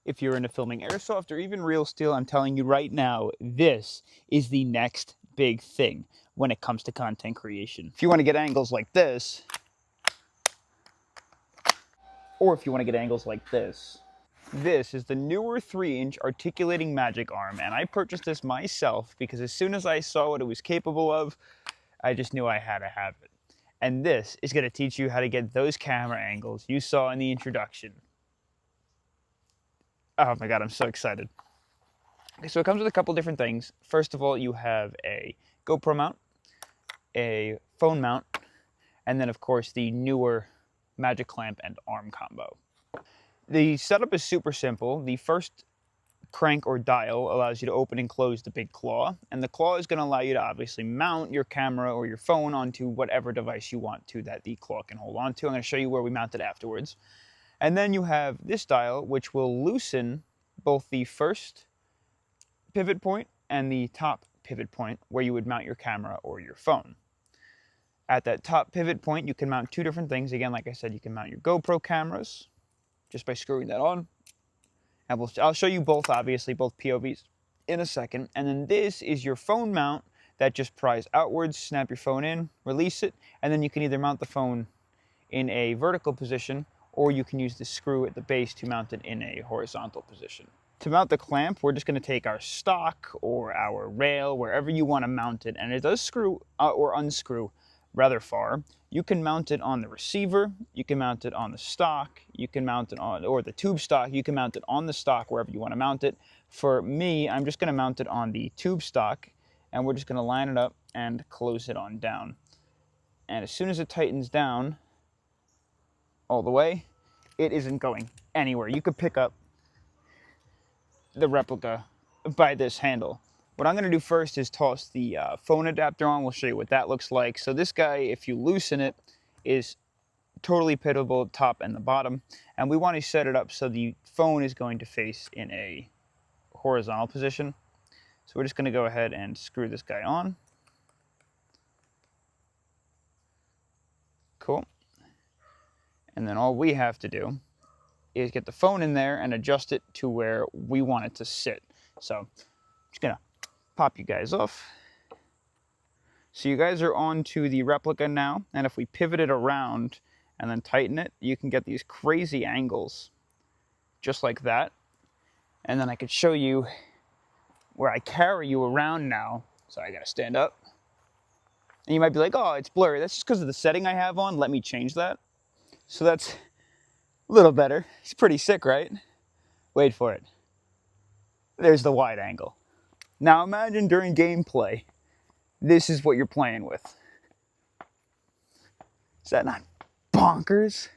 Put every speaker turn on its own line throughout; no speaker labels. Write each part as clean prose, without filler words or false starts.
If you're into filming airsoft or even real steel, I'm telling you right now, this is the next big thing when it comes to content creation. If you want to get angles like this, or if you want to get angles like this, this is the newer 3-inch articulating magic arm, and I purchased this myself because as soon as I saw what it was capable of, I just knew I had to have it. And this is going to teach you how to get those camera angles you saw in the introduction. Oh my God, I'm so excited. Okay, so it comes with a couple different things. First of all, you have a GoPro mount, a phone mount, and then of course the newer magic clamp and arm combo. The setup is super simple. The first crank or dial allows you to open and close the big claw, and the claw is going to allow you to obviously mount your camera or your phone onto whatever device you want to that the claw can hold on to. I'm going to show you where we mount it afterwards. And then you have this dial, which will loosen both the first pivot point and the top pivot point where you would mount your camera or your phone. At that top pivot point, you can mount two different things. Again, like I said, you can mount your GoPro cameras just by screwing that on. And I'll show you both, obviously, both POVs in a second. And then this is your phone mount that just pries outwards, snap your phone in, release it, and then you can either mount the phone in a vertical position or you can use the screw at the base to mount it in a horizontal position. To mount the clamp, we're just going to take our stock or our rail, wherever you want to mount it, and it does screw or unscrew rather far. You can mount it on the receiver, you can mount it on the stock, you can mount it on, or the tube stock, you can mount it on the stock wherever you want to mount it. For me, I'm just going to mount it on the tube stock, and we're just going to line it up and close it on down. And as soon as it tightens down all the way, it isn't going anywhere. You could pick up the replica by this handle. What I'm going to do first is toss the phone adapter on. We'll show you what that looks like. So this guy, if you loosen it, is totally pivotal top and the bottom. And we want to set it up so the phone is going to face in a horizontal position. So we're just going to go ahead and screw this guy on. Cool. And then all we have to do is get the phone in there and adjust it to where we want it to sit. So I'm just going to pop you guys off. So you guys are onto the replica now, and if we pivot it around and then tighten it, you can get these crazy angles just like that. And then I could show you where I carry you around now. So I gotta stand up. And you might be like, oh, it's blurry. That's just because of the setting I have on. Let me change that. So that's a little better. It's pretty sick, right? Wait for it. There's the wide angle. Now imagine during gameplay, this is what you're playing with. Is that not bonkers?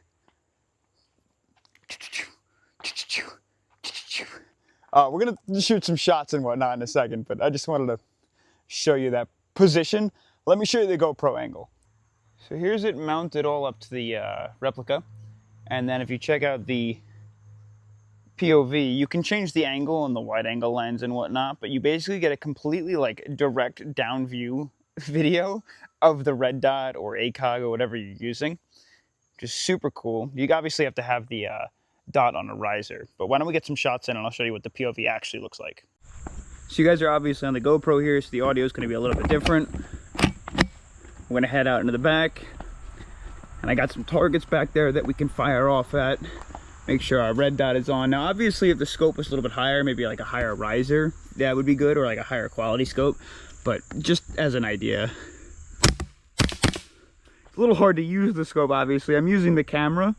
We're gonna shoot some shots and whatnot in a second, but I just wanted to show you that position. Let me show you the GoPro angle. So here's it mounted all up to the replica. And then if you check out the POV, you can change the angle and the wide angle lens and whatnot, but you basically get a completely like direct down view video of the red dot or ACOG or whatever you're using, which is super cool. You obviously have to have the dot on a riser, but why don't we get some shots in and I'll show you what the POV actually looks like. So you guys are obviously on the GoPro here, so the audio is going to be a little bit different. We're going to head out into the back, and I got some targets back there that we can fire off at. Make sure our red dot is on. Now obviously if the scope was a little bit higher, maybe like a higher riser, that would be good, or like a higher quality scope, but just as an idea. It's a little hard to use the scope, obviously. I'm using the camera.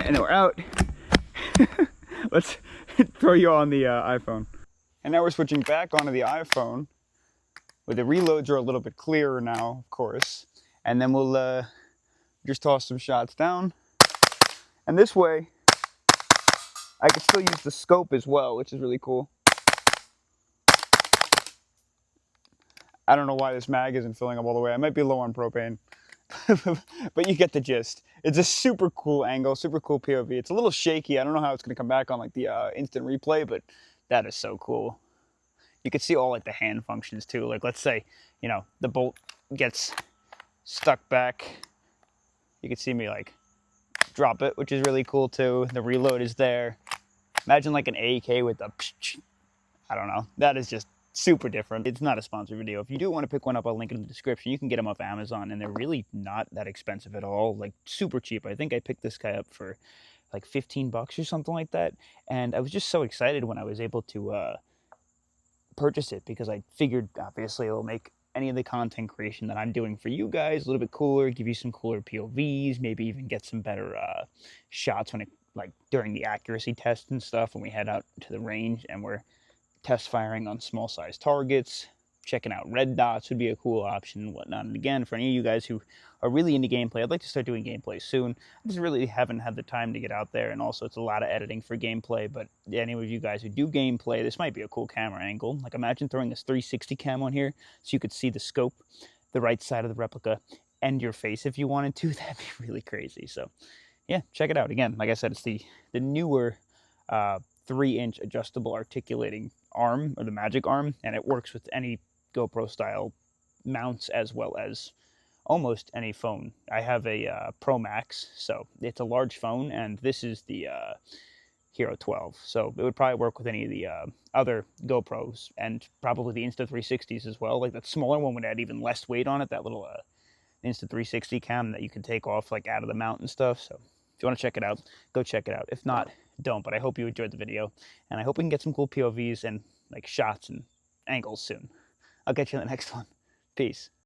And we're out. Let's throw you on the iPhone. And now we're switching back onto the iPhone, where the reloads are a little bit clearer now, of course. And then we'll just toss some shots down. And this way, I can still use the scope as well, which is really cool. I don't know why this mag isn't filling up all the way. I might be low on propane. But you get the gist. It's a super cool angle, super cool POV. It's a little shaky. I don't know how it's going to come back on like the instant replay, but that is so cool. You can see all like the hand functions too. Like let's say, you know, the bolt gets stuck back. You can see me like drop it, which is really cool too. The reload is there. Imagine like an AK with the, I don't know. That is just super different. It's not a sponsored video. If you do want to pick one up, I'll link it in the description. You can get them off Amazon, and they're really not that expensive at all. Like super cheap. I think I picked this guy up for like 15 bucks or something like that. And I was just so excited when I was able to purchase it, because I figured obviously it'll make any of the content creation that I'm doing for you guys a little bit cooler, give you some cooler POVs, maybe even get some better shots when it, like during the accuracy test and stuff, when we head out to the range and we're test firing on small size targets. Checking out red dots would be a cool option and whatnot. And again, for any of you guys who are really into gameplay, I'd like to start doing gameplay soon. I just really haven't had the time to get out there, and also it's a lot of editing for gameplay. But any of you guys who do gameplay, this might be a cool camera angle. Like imagine throwing this 360 cam on here so you could see the scope, the right side of the replica, and your face if you wanted to. That'd be really crazy. So yeah, check it out. Again, like I said, it's the newer 3-inch adjustable articulating arm, or the magic arm, and it works with any GoPro style mounts as well as almost any phone. I have a Pro Max, so it's a large phone, and this is the Hero 12, so it would probably work with any of the other GoPros, and probably the Insta360s as well. Like that smaller one would add even less weight on it, that little Insta360 cam that you can take off like out of the mount and stuff. So if you want to check it out, go check it out. If not, don't. But I hope you enjoyed the video, and I hope we can get some cool POVs and like shots and angles soon. I'll catch you in the next one. Peace.